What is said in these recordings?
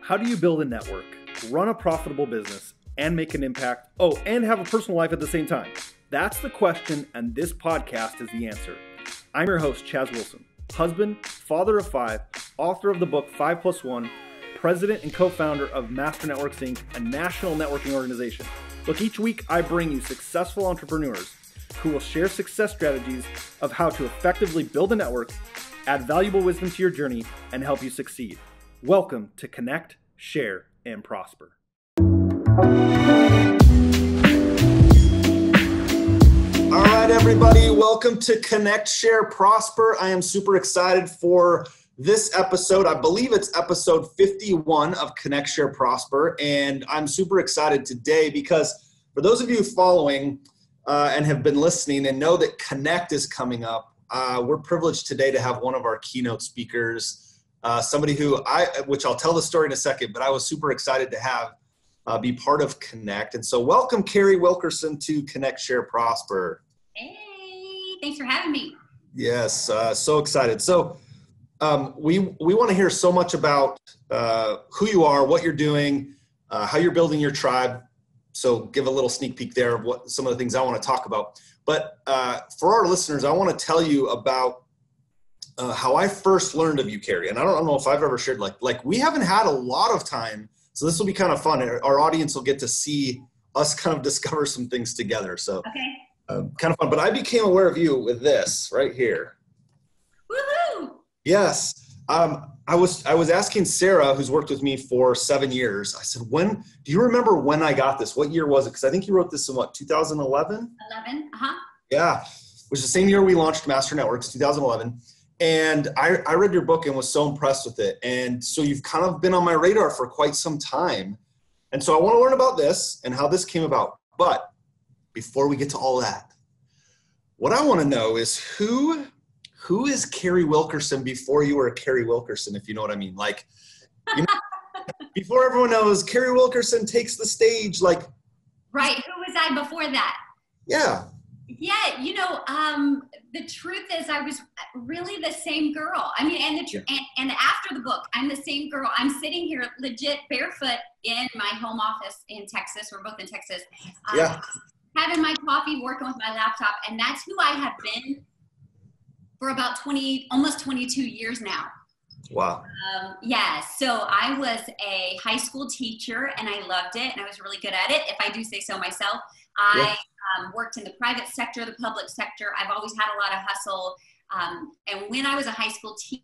How do you build a network, run a profitable business, and make an impact? Oh, and have a personal life at the same time? That's the question, and this podcast is the answer. I'm your host, Chaz Wilson, husband, father of five, author of the book 5+1, president and co-founder of Master Networks Inc., a national networking organization. Look, each week I bring you successful entrepreneurs who will share success strategies of how to effectively build a network, add valuable wisdom to your journey, and help you succeed. Welcome to Connect, Share, and Prosper. All right, everybody, welcome to Connect, Share, Prosper. I am super excited for this episode. I believe it's episode 51 of Connect, Share, Prosper, and I'm super excited today because for those of you following and have been listening and know that Connect is coming up, we're privileged today to have one of our keynote speakers, somebody which I'll tell the story in a second, but I was super excited to have be part of Connect. And so welcome Carrie Wilkerson to Connect, Share, Prosper. Hey, thanks for having me. Yes, so excited. So we want to hear so much about who you are, what you're doing, how you're building your tribe. So give a little sneak peek there of what some of the things I want to talk about. But for our listeners, I want to tell you about how I first learned of you, Carrie. And I don't know if I've ever shared, like we haven't had a lot of time, so this will be kind of fun. Our audience will get to see us kind of discover some things together. So kind of fun. But I became aware of you with this right here. Woohoo! Yes. I was asking Sarah, who's worked with me for 7 years. I said, do you remember when I got this? What year was it? Because I think you wrote this in 2011? 11, Yeah, which is the same year we launched Master Networks, 2011. And I read your book and was so impressed with it. And so you've kind of been on my radar for quite some time. And so I want to learn about this and how this came about. But before we get to all that, what I want to know is who is Carrie Wilkerson before you were Carrie Wilkerson, if you know what I mean? Like, before everyone knows, Carrie Wilkerson takes the stage, like. Right, who was I before that? Yeah. Yeah, the truth is I was really the same girl. I mean, and after the book, I'm the same girl. I'm sitting here legit barefoot in my home office in Texas. We're both in Texas. Having my coffee, working with my laptop, and that's who I have been for about almost 22 years now. Wow. So I was a high school teacher and I loved it and I was really good at it, if I do say so myself. I worked in the private sector, the public sector. I've always had a lot of hustle. And when I was a high school teacher,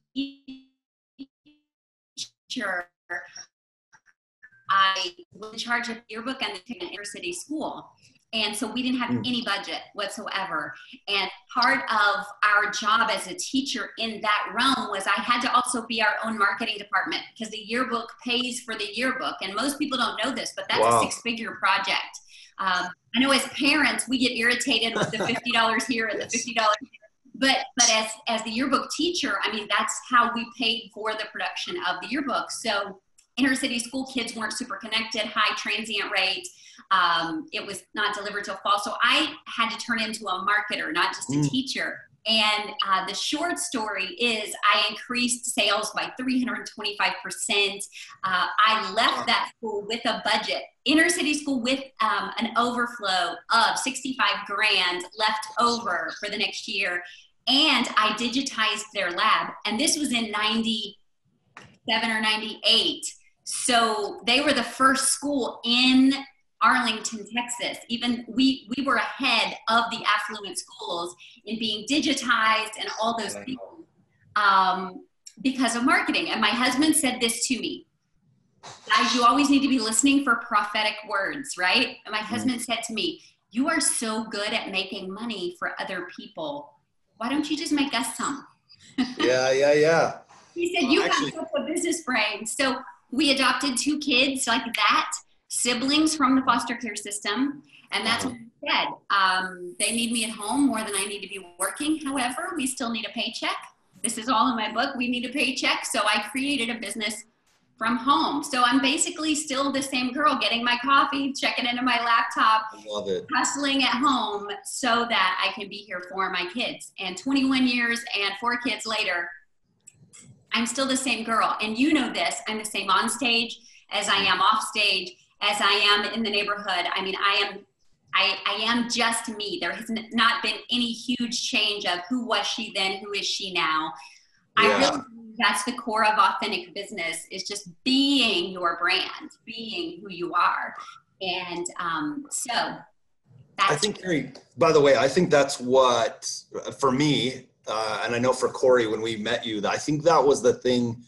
I was in charge of yearbook and the inner city school. And so we didn't have any budget whatsoever. And part of our job as a teacher in that realm was I had to also be our own marketing department because the yearbook pays for the yearbook. And most people don't know this, but that's a six-figure project. I know as parents, we get irritated with the $50 here and the $50 here. But as the yearbook teacher, I mean, that's how we paid for the production of the yearbook. So inner city school kids weren't super connected, high transient rate. It was not delivered till fall. So I had to turn into a marketer, not just a teacher. And the short story is I increased sales by 325%. I left that school with a budget, inner city school with an overflow of 65 grand left over for the next year. And I digitized their lab. And this was in 97 or 98. So they were the first school in Arlington, Texas. Even we were ahead of the affluent schools in being digitized and all those things because of marketing. And my husband said this to me, guys, you always need to be listening for prophetic words, right? And my husband said to me, you are so good at making money for other people. Why don't you just make us some? Yeah. He said, you have such a business brain. So we adopted 2 kids like that, siblings from the foster care system. And that's what he said. They need me at home more than I need to be working. However, we still need a paycheck. This is all in my book. We need a paycheck. So I created a business from home. So I'm basically still the same girl, getting my coffee, checking into my laptop, love it, hustling at home so that I can be here for my kids. And 21 years and 4 kids later, I'm still the same girl. And you know this, I'm the same on stage as I am off stage, as I am in the neighborhood. I mean, I am just me. There has not been any huge change of who was she then, who is she now. I really believe that's the core of authentic business, is just being your brand, being who you are. And so that's— I think, Carrie, by the way, I think that's what, for me, and I know for Corey, when we met you, I think that was the thing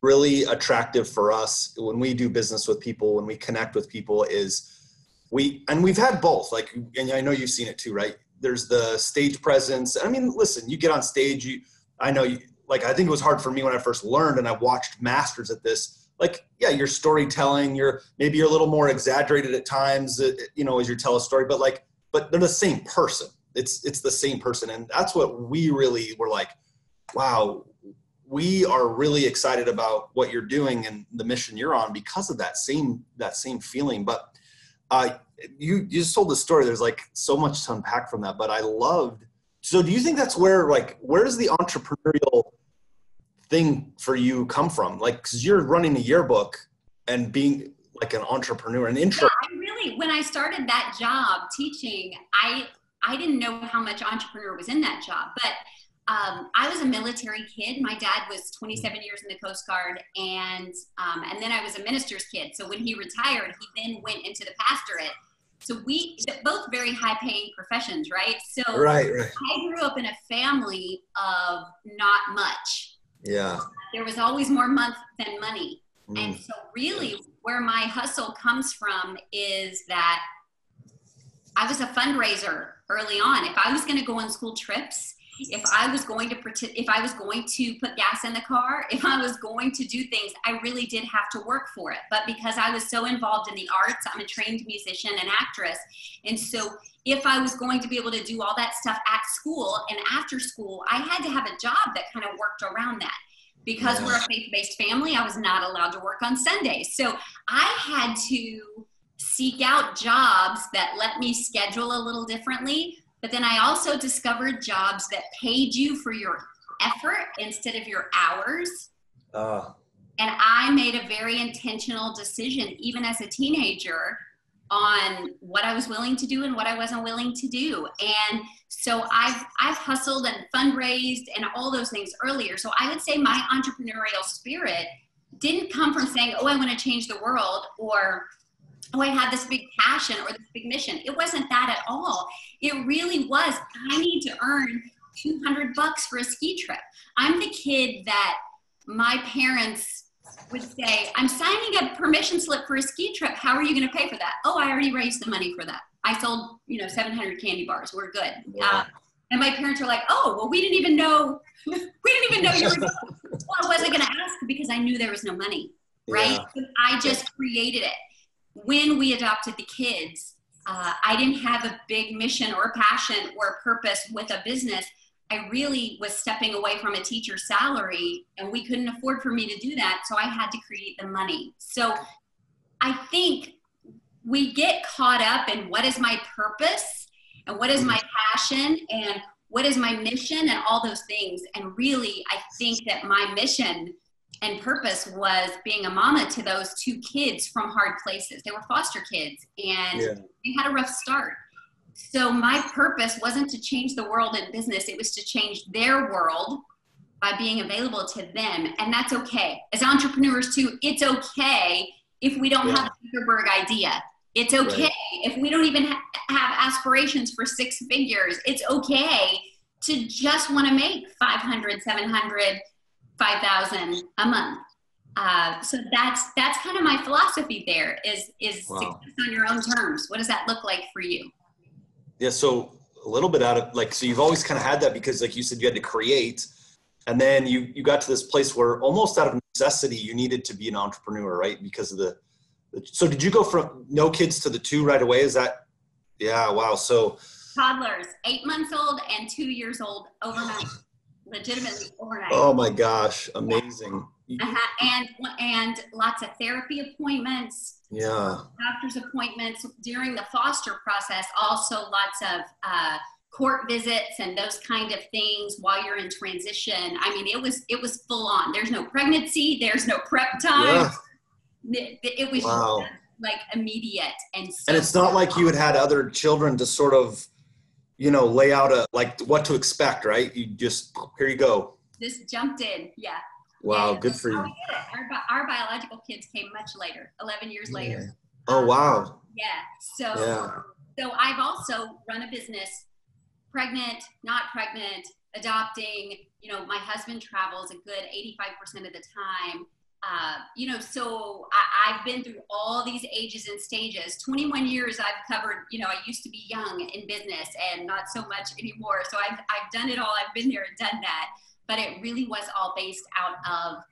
really attractive for us when we do business with people, when we connect with people, is we've had both, like, and I know you've seen it too, right? There's the stage presence. I mean, listen, you get on stage, I think it was hard for me when I first learned and I watched masters at this, like, yeah, your storytelling, maybe you're a little more exaggerated at times, as you tell a story, but they're the same person. It's the same person. And that's what we really were like, wow, we are really excited about what you're doing and the mission you're on because of that same feeling. But you just told the story. There's like so much to unpack from that, but I loved. So do you think that's where does the entrepreneurial thing for you come from? Like, cause you're running a yearbook and being like an entrepreneur, an intro. Yeah, when I started that job teaching, I didn't know how much entrepreneur was in that job, but I was a military kid. My dad was 27 years in the Coast Guard, and then I was a minister's kid. So when he retired, he then went into the pastorate. So both very high-paying professions, right? So right. I grew up in a family of not much. Yeah. There was always more month than money. And so really where my hustle comes from is that I was a fundraiser early on. If I was going to go on school trips, if I was going to put gas in the car, if I was going to do things, I really did have to work for it. But because I was so involved in the arts, I'm a trained musician and actress. And so if I was going to be able to do all that stuff at school and after school, I had to have a job that kind of worked around that. Because we're a faith-based family, I was not allowed to work on Sundays. So I had to seek out jobs that let me schedule a little differently. But then I also discovered jobs that paid you for your effort instead of your hours. And I made a very intentional decision, even as a teenager, on what I was willing to do and what I wasn't willing to do. And so I've hustled and fundraised and all those things earlier. So I would say my entrepreneurial spirit didn't come from saying, oh, I want to change the world, or oh, I have this big passion or this big mission. It wasn't that at all. It really was, I need to earn $200 for a ski trip. I'm the kid that my parents would say, I'm signing a permission slip for a ski trip. How are you going to pay for that? Oh, I already raised the money for that. I sold, 700 candy bars. We're good. Yeah. And my parents were like, oh, well, we didn't even know you were going. Well, I wasn't going to ask because I knew there was no money, right? Yeah. I just created it. When we adopted the kids, I didn't have a big mission or passion or purpose with a business. I really was stepping away from a teacher's salary, and we couldn't afford for me to do that. So I had to create the money. So I think we get caught up in what is my purpose and what is my passion and what is my mission and all those things. And really, I think that my mission and purpose was being a mama to those two kids from hard places. They were foster kids, and they had a rough start. So my purpose wasn't to change the world in business. It was to change their world by being available to them. And that's okay. As entrepreneurs too, it's okay if we don't have a Zuckerberg idea. It's okay if we don't even have aspirations for six figures. It's okay to just want to make 500, 700, 5,000 a month. So that's kind of my philosophy there is success on your own terms. What does that look like for you? Yeah. So a little bit out of so you've always kind of had that because like you said, you had to create, and then you got to this place where almost out of necessity, you needed to be an entrepreneur, right? Because of so did you go from no kids to the two right away? Is that, wow. So toddlers, 8 months old and 2 years old overnight, legitimately overnight. Oh my gosh. Amazing. And lots of therapy appointments, doctor's appointments during the foster process, also lots of court visits and those kind of things while you're in transition. I mean, it was full on. There's no pregnancy, there's no prep time. It was wow. just like immediate. And so, And it's not like you had other children to sort of, lay out like what to expect, right? You just, here you go. just jumped in. Yeah. Wow. Yeah, Good for how you. we did it. Our biological kids came much later, 11 years later. Yeah. Oh, wow. Yeah. So, Yeah. so I've also run a business, pregnant, not pregnant, adopting. My husband travels a good 85% of the time. So I've been through all these ages and stages. 21 years I've covered. I used to be young in business and not so much anymore. So I've done it all. I've been there and done that. But it really was all based out of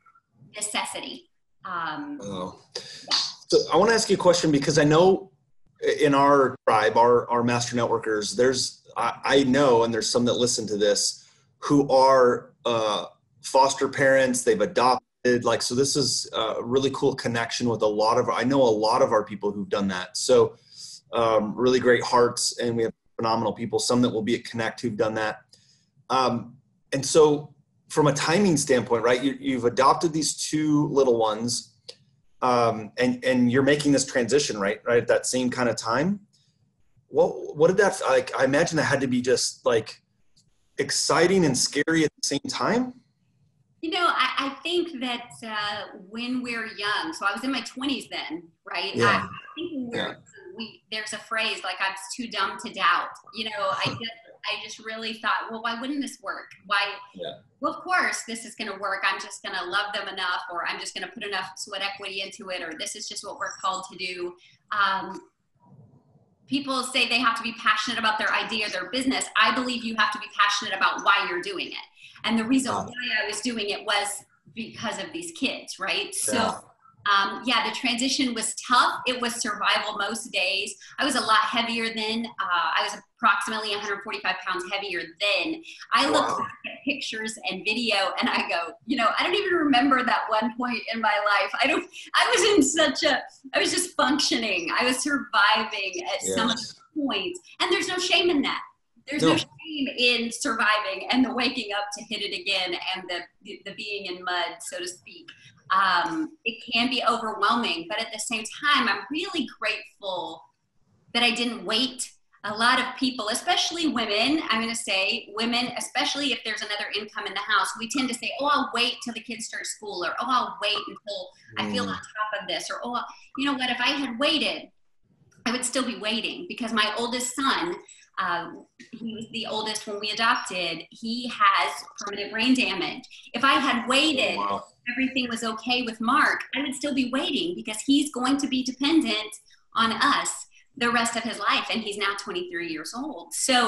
necessity. Oh. So I want to ask you a question, because I know in our tribe, our master networkers, I know, and there's some that listen to this who are foster parents. They've adopted, so this is a really cool connection with I know a lot of our people who've done that. So really great hearts, and we have phenomenal people, some that will be at Connect who've done that. And so from a timing standpoint, right, you've adopted these two little ones, and you're making this transition, right at that same kind of time. What did that, like, I imagine that had to be just like exciting and scary at the same time. I think that when we're young, so I was in my 20s then, right? Yeah. I think when we're young, there's a phrase like, I was too dumb to doubt. I just really thought, well, why wouldn't this work? Why? Yeah. Well, of course, this is going to work. I'm just going to love them enough, or I'm just going to put enough sweat equity into it, or this is just what we're called to do. People say they have to be passionate about their idea or their business. I believe you have to be passionate about why you're doing it. And the reason why I was doing it was because of these kids, right? So, the transition was tough. It was survival most days. I was a lot heavier then. I was approximately 145 pounds heavier then. I look back at pictures and video and I go, I don't even remember that one point in my life. I was just functioning. I was surviving at some of the points. And there's no shame in that. There's no shame in surviving and the waking up to hit it again and the being in mud, so to speak. It can be overwhelming, but at the same time, I'm really grateful that I didn't wait. A lot of people, especially women, I'm going to say women, especially if there's another income in the house, we tend to say, oh, I'll wait till the kids start school, or, oh, I'll wait until I feel on top of this, or, oh, you know what, if I had waited, I would still be waiting, because my oldest son, he was the oldest when we adopted, he has permanent brain damage. If I had waited, everything was okay with Mark, I would still be waiting, because he's going to be dependent on us the rest of his life, and he's now 23 years old. So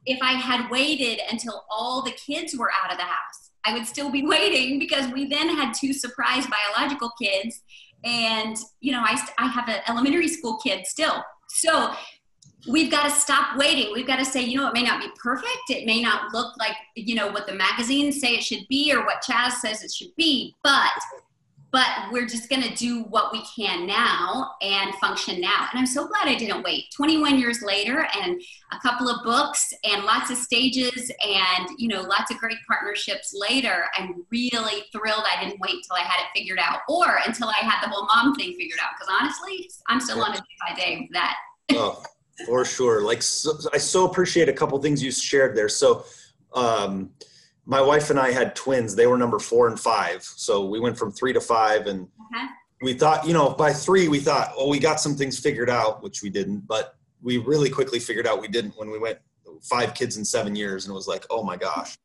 if I had waited until all the kids were out of the house, I would still be waiting, because we then had two surprise biological kids, and I have an elementary school kid still. So we've got to stop waiting. We've got to say, it may not be perfect. It may not look like, what the magazines say it should be or what Chaz says it should be, but we're just going to do what we can now and function now. And I'm so glad I didn't wait. 21 years later, and a couple of books and lots of stages and, lots of great partnerships later, I'm really thrilled I didn't wait till I had it figured out, or until I had the whole mom thing figured out. Because honestly, I'm still on a day-by-day with that. Oh, for sure. I so appreciate a couple things you shared there. So, my wife and I had twins. They were number 4 and 5. So we went from 3 to 5, and we thought, by 3, we thought, well, we got some things figured out, which we didn't, but we really quickly figured out we didn't when we went 5 kids in 7 years. And it was like, oh my gosh.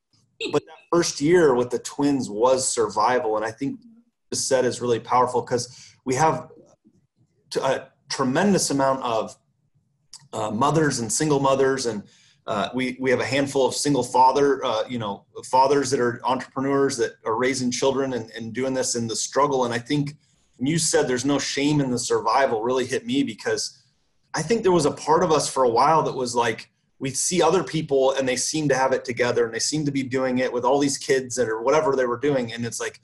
But that first year with the twins was survival. And I think the set is really powerful, because we have a tremendous amount of mothers and single mothers, and we have a handful of single fathers that are entrepreneurs that are raising children and doing this in the struggle. And I think when you said there's no shame in the survival, really hit me, because I think there was a part of us for a while that was like, we see other people and they seem to have it together and they seem to be doing it with all these kids or whatever they were doing. And it's like,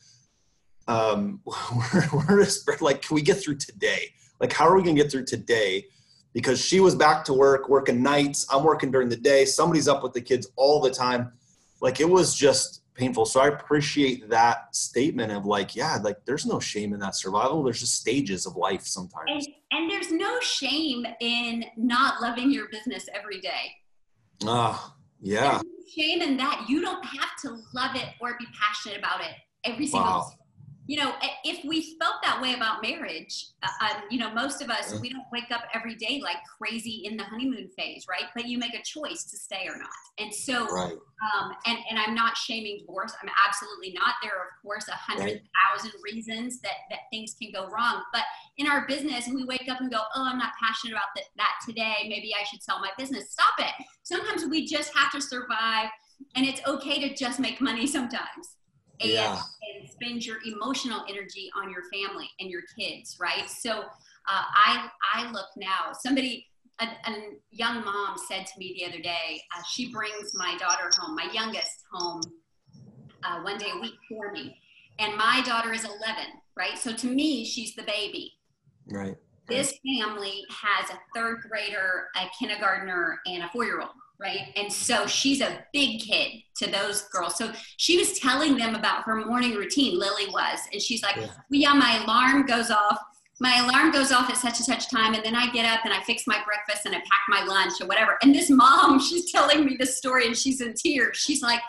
we're just like, can we get through today? Like, how are we going to get through today? Because she was back to work, working nights. I'm working during the day. Somebody's up with the kids all the time. Like, it was just painful. So I appreciate that statement of like, yeah, like there's no shame in that survival. There's just stages of life sometimes. And there's no shame in not loving your business every day. Yeah. There's no shame in that. You don't have to love it or be passionate about it every single day. You know, if we felt that way about marriage, you know, most of us, we don't wake up every day like crazy in the honeymoon phase, right? But you make a choice to stay or not. And so, and I'm not shaming divorce. I'm absolutely not. There are, of course, 100,000 reasons that things can go wrong. But in our business, we wake up and go, oh, I'm not passionate about that today. Maybe I should sell my business. Stop it. Sometimes we just have to survive, and it's okay to just make money sometimes. And spend your emotional energy on your family and your kids, right? So I look now, a young mom said to me the other day, she brings my daughter home, my youngest home, one day a week for me. And my daughter is 11, right? So to me, she's the baby. Right. This family has a third grader, a kindergartner, and a 4-year-old. Right. And so she's a big kid to those girls. So she was telling them about her morning routine, Lily was. And she's like, well, yeah, my alarm goes off. My alarm goes off at such and such time. And then I get up and I fix my breakfast and I pack my lunch or whatever. And this mom, she's telling me this story and she's in tears. She's like,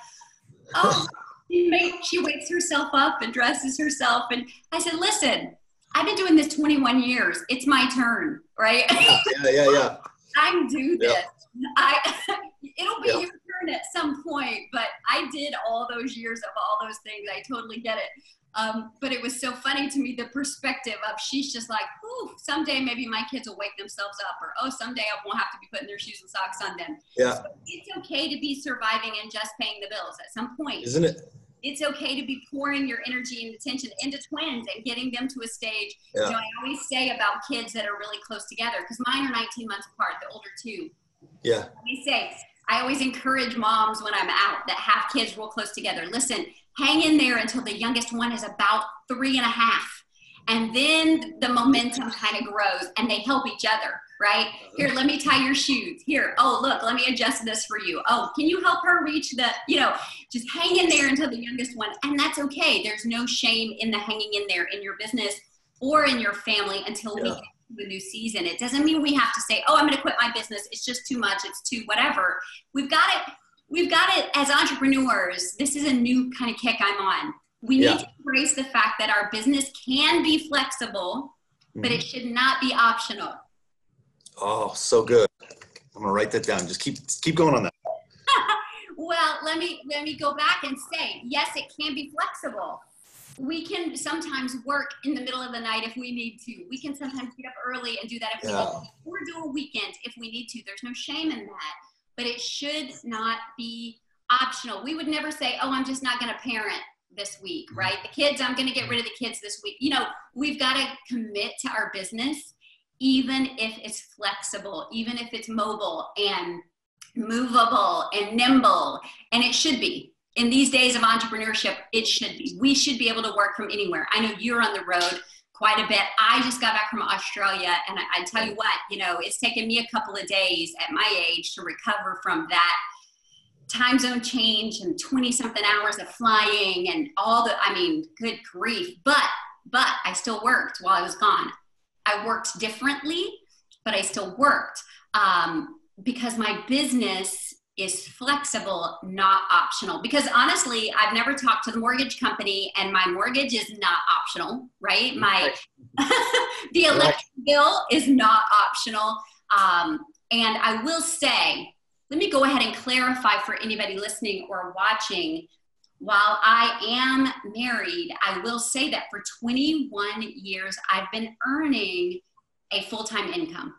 oh, she wakes herself up and dresses herself. And I said, listen, I've been doing this 21 years. It's my turn. Right. Yeah. I can do this. It'll be your turn at some point, but I did all those years of all those things. I totally get it. But it was so funny to me, the perspective of she's just like, ooh, someday maybe my kids will wake themselves up, or, oh, someday I won't have to be putting their shoes and socks on them. Yeah. So it's okay to be surviving and just paying the bills at some point. Isn't it? It's okay to be pouring your energy and attention into twins and getting them to a stage. You know, I always say about kids that are really close together, because mine are 19 months apart, the older two. Yeah. I always encourage moms when I'm out that have kids real close together. Listen, hang in there until the youngest one is about 3.5. And then the momentum kind of grows and they help each other, right? Here, let me tie your shoes. Here, oh, look, let me adjust this for you. Oh, can you help her reach the, just hang in there until the youngest one. And that's okay. There's no shame in the hanging in there in your business or in your family until we get to a new season. It doesn't mean we have to say, oh, I'm going to quit my business. It's just too much. It's too whatever. We've got it as entrepreneurs. This is a new kind of kick I'm on. We need to embrace the fact that our business can be flexible, but it should not be optional. Oh, so good. I'm gonna write that down. Just keep going on that. Well, let me go back and say, yes, it can be flexible. We can sometimes work in the middle of the night if we need to. We can sometimes get up early and do that if we need to. Or do a weekend if we need to. There's no shame in that. But it should not be optional. We would never say, oh, I'm just not going to parent this week, right? The kids, I'm going to get rid of the kids this week. We've got to commit to our business, even if it's flexible, even if it's mobile and movable and nimble. And it should be. In these days of entrepreneurship, it should be. We should be able to work from anywhere. I know you're on the road quite a bit. I just got back from Australia, and I tell you what, it's taken me a couple of days at my age to recover from that time zone change and 20-something hours of flying and good grief. But I still worked while I was gone. I worked differently, but I still worked because my business is flexible, not optional. Because honestly, I've never talked to the mortgage company, and my mortgage is not optional, right? The electric bill is not optional. And I will say, let me go ahead and clarify for anybody listening or watching. While I am married, I will say that for 21 years, I've been earning a full-time income,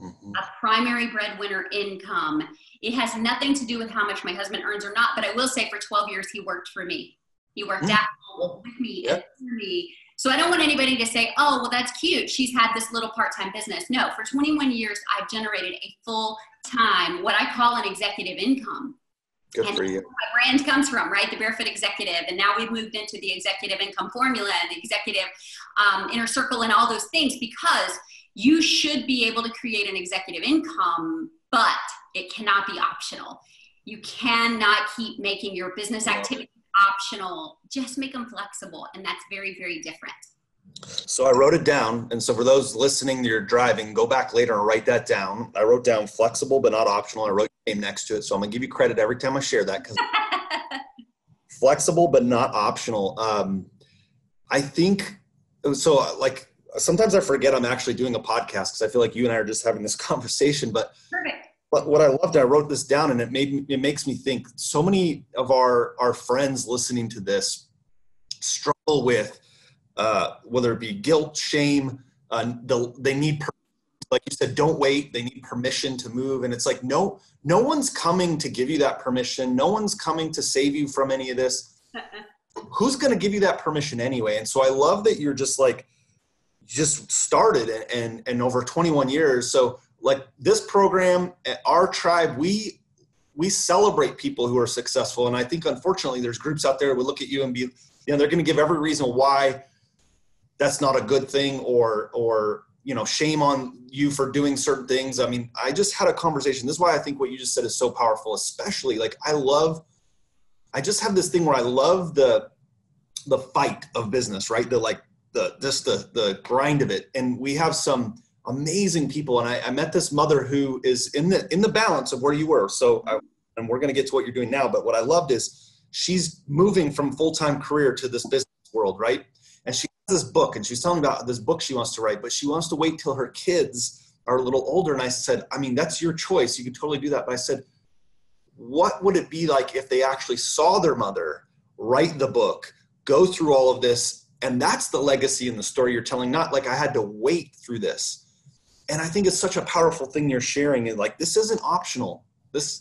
a primary breadwinner income. It has nothing to do with how much my husband earns or not, but I will say for 12 years, he worked for me. He worked at home with me and for me. So I don't want anybody to say, oh, well, that's cute. She's had this little part-time business. No, for 21 years, I've generated a full-time, what I call an executive income. Good for you. My brand comes from, right? The Barefoot Executive. And now we've moved into the executive income formula and the executive inner circle and all those things, because you should be able to create an executive income, but it cannot be optional. You cannot keep making your business activity optional. Just make them flexible. And that's very, very different. So I wrote it down. And so for those listening, you're driving, go back later and write that down. I wrote down flexible, but not optional. I wrote your name next to it. So I'm gonna give you credit every time I share that, because flexible, but not optional. I think so. Like sometimes I forget I'm actually doing a podcast because I feel like you and I are just having this conversation, but Perfect. But what I loved, I wrote this down, and it makes me think. So many of our friends listening to this struggle with whether it be guilt, shame. They need, like you said, don't wait. They need permission to move, and it's like no one's coming to give you that permission. No one's coming to save you from any of this. Who's going to give you that permission anyway? And so I love that you're just like just started and over 21 years. So. Like this program, our tribe, we celebrate people who are successful. And I think, unfortunately, there's groups out there who will look at you and be, they're going to give every reason why that's not a good thing, or shame on you for doing certain things. I mean, I just had a conversation. This is why I think what you just said is so powerful, especially like I just have this thing where I love the fight of business, right? The grind of it. And we have some amazing people. And I met this mother who is in the balance of where you were. And we're going to get to what you're doing now. But what I loved is she's moving from full-time career to this business world, right? And she has this book, and she's telling me about this book she wants to write, but she wants to wait till her kids are a little older. And I said, I mean, that's your choice. You can totally do that. But I said, what would it be like if they actually saw their mother write the book, go through all of this? And that's the legacy in the story you're telling, not like I had to wait through this. And I think it's such a powerful thing you're sharing. And like, this isn't optional.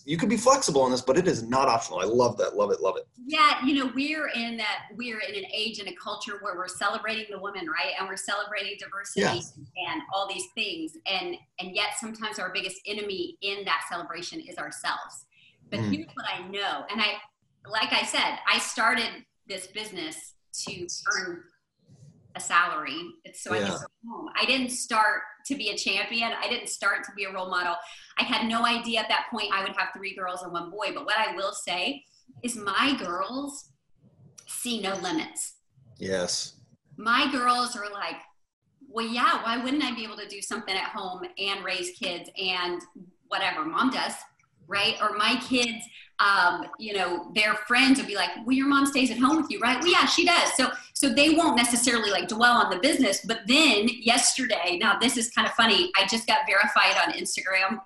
You could be flexible on this, but it is not optional. I love that. Love it. Love it. Yeah. We're in an age and a culture where we're celebrating the woman, right? And we're celebrating diversity and all these things. And yet sometimes our biggest enemy in that celebration is ourselves. But here's what I know. And like I said, I started this business to earn a salary. So I could go home. I didn't start to be a champion. I didn't start to be a role model. I had no idea at that point I would have 3 girls and 1 boy. But what I will say is my girls see no limits. Yes. My girls are like, well, yeah, why wouldn't I be able to do something at home and raise kids and whatever mom does, right? Or my kids, their friends would be like, well, your mom stays at home with you, right? Well, yeah, she does. So they won't necessarily like dwell on the business. But then yesterday, now this is kind of funny, I just got verified on Instagram.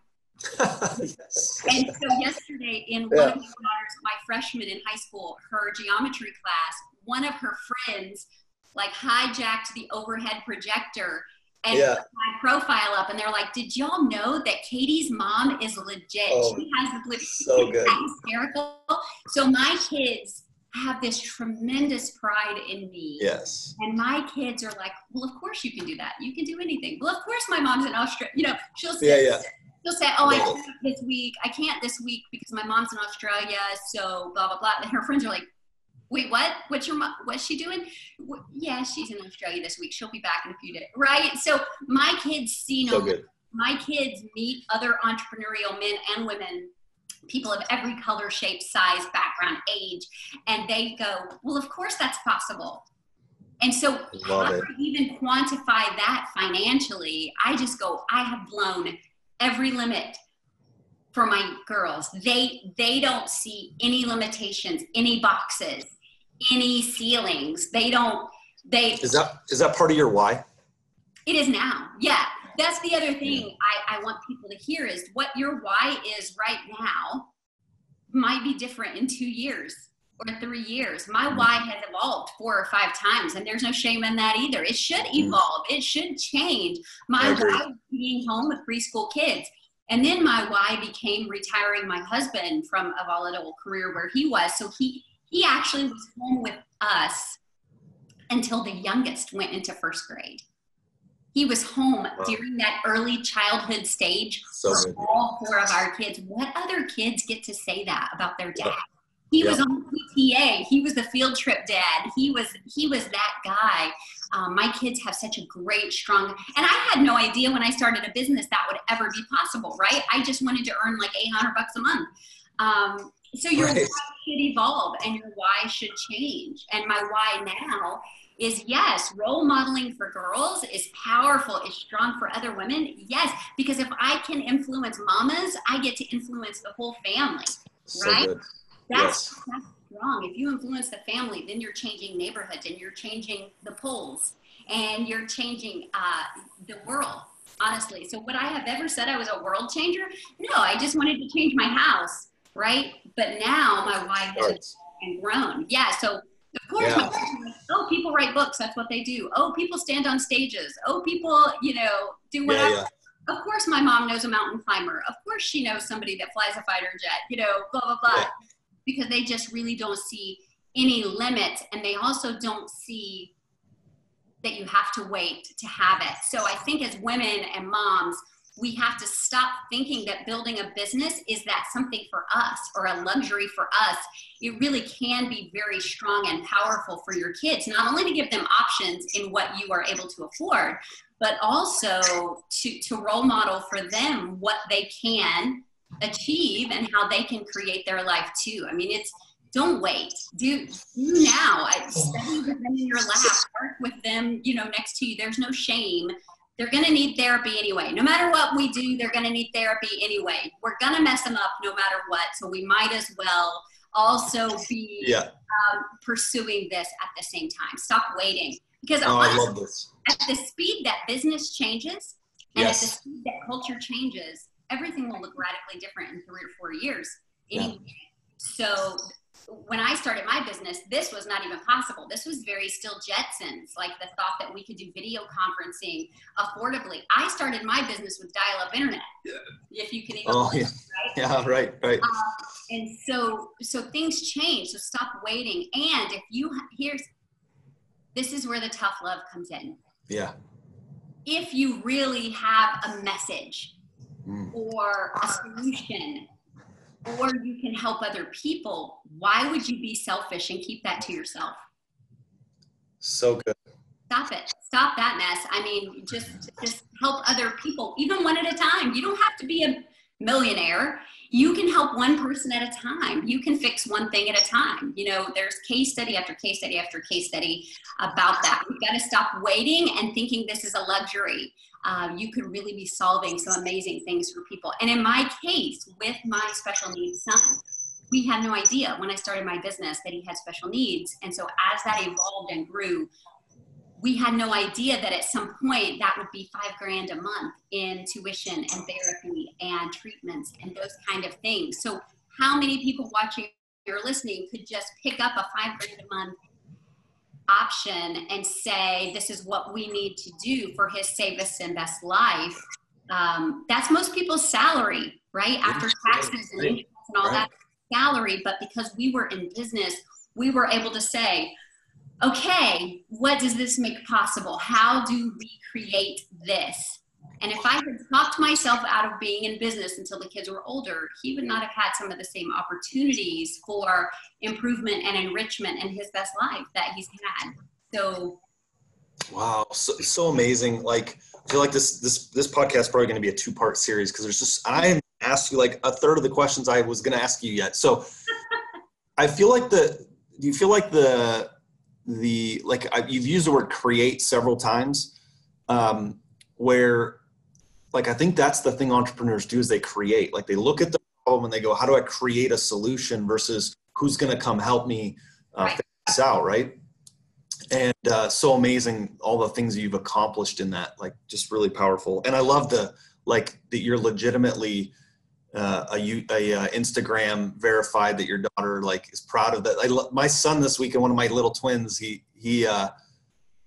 Yes. And so yesterday in one of my daughters, my freshman in high school, her geometry class, one of her friends like hijacked the overhead projector and put my profile up, and they're like, did y'all know that Katie's mom is legit? Oh, she has the so good. Hysterical. So my kids have this tremendous pride in me. Yes. And my kids are like, well, of course you can do that. You can do anything. Well, of course my mom's in Australia. She'll say, oh, I can't this week because my mom's in Australia. So blah, blah, blah. And her friends are like, wait, what? What's your mom? What's she doing? Yeah, she's in Australia this week. She'll be back in a few days. Right. So my kids see my kids meet other entrepreneurial men and women, people of every color, shape, size, background, age, and they go, well, of course that's possible. And so how do I even quantify that financially? I just go, I have blown every limit for my girls. They don't see any limitations, any boxes, any ceilings. Is that part of your why? It is now. Yeah. That's the other thing I want people to hear is what your why is right now might be different in 2 years or 3 years. My why has evolved 4 or 5 times, and there's no shame in that either. It should evolve. It should change. My why was being home with preschool kids. And then my why became retiring my husband from a volatile career where he was. So he actually was home with us until the youngest went into 1st grade. He was home during that early childhood stage for all 4 of our kids. What other kids get to say that about their dad? He was on PTA. He was the field trip dad. He was that guy. My kids have such a great, strong, and I had no idea when I started a business that would ever be possible, right? I just wanted to earn like $800 a month. So your why should evolve and your why should change. And my why now is, yes, role modeling for girls is powerful, is strong for other women. Yes, because if I can influence mamas, I get to influence the whole family, right? Good. That's strong. If you influence the family, then you're changing neighborhoods and you're changing the polls and you're changing the world, honestly. So would I have ever said I was a world changer? No, I just wanted to change my house, right? But now my why has grown. Yeah, so of course, oh, people write books. That's what they do. Oh, people stand on stages. Oh, people, do whatever. Yeah. Of course, my mom knows a mountain climber. Of course, she knows somebody that flies a fighter jet, blah, blah, blah. Yeah. Because they just really don't see any limits. And they also don't see that you have to wait to have it. So I think as women and moms, we have to stop thinking that building a business is that something for us or a luxury for us. It really can be very strong and powerful for your kids, not only to give them options in what you are able to afford, but also to role model for them what they can achieve and how they can create their life too. I mean, don't wait. Do now. Study with them in your lap, work with them, next to you. There's no shame. They're going to need therapy anyway. No matter what we do, they're going to need therapy anyway. We're going to mess them up no matter what. So we might as well also be pursuing this at the same time. Stop waiting. Because I love this. At the speed that business changes and at the speed that culture changes, everything will look radically different in 3 or 4 years. Anyway. So when I started my business, this was not even possible. This was very still Jetsons, like the thought that we could do video conferencing affordably. I started my business with dial-up internet, if you can even believe it, right? Yeah, right. And so things change, so stop waiting. And this is where the tough love comes in. Yeah. If you really have a message or a solution, or you can help other people, why would you be selfish and keep that to yourself? So good. Stop it. Stop that mess. I mean, just help other people, even one at a time. You don't have to be a millionaire. You can help one person at a time. You can fix one thing at a time. There's case study after case study after case study about that. We've got to stop waiting and thinking this is a luxury. You could really be solving some amazing things for people. And in my case, with my special needs son, we had no idea when I started my business that he had special needs. And so as that evolved and grew, we had no idea that at some point that would be $5,000 a month in tuition and therapy and treatments and those kind of things. So how many people watching or listening could just pick up a $5,000 a month option and say, this is what we need to do for his safest and best life? That's most people's salary, right? After taxes and interest and all that salary. But because we were in business, we were able to say, okay, what does this make possible? How do we create this? And if I had talked myself out of being in business until the kids were older, he would not have had some of the same opportunities for improvement and enrichment in his best life that he's had. So, wow, so amazing. Like, I feel like this podcast is probably going to be a 2-part series because I haven't asked you like a third of the questions I was going to ask you yet. So, I feel like you've used the word create several times, where like, I think that's the thing entrepreneurs do is they create, like they look at the problem and they go, how do I create a solution versus who's going to come help me figure this out. Right. And so amazing. All the things that you've accomplished in that, like just really powerful. And I love that you're legitimately Instagram verified, that your daughter like is proud of that. My son this weekend, one of my little twins,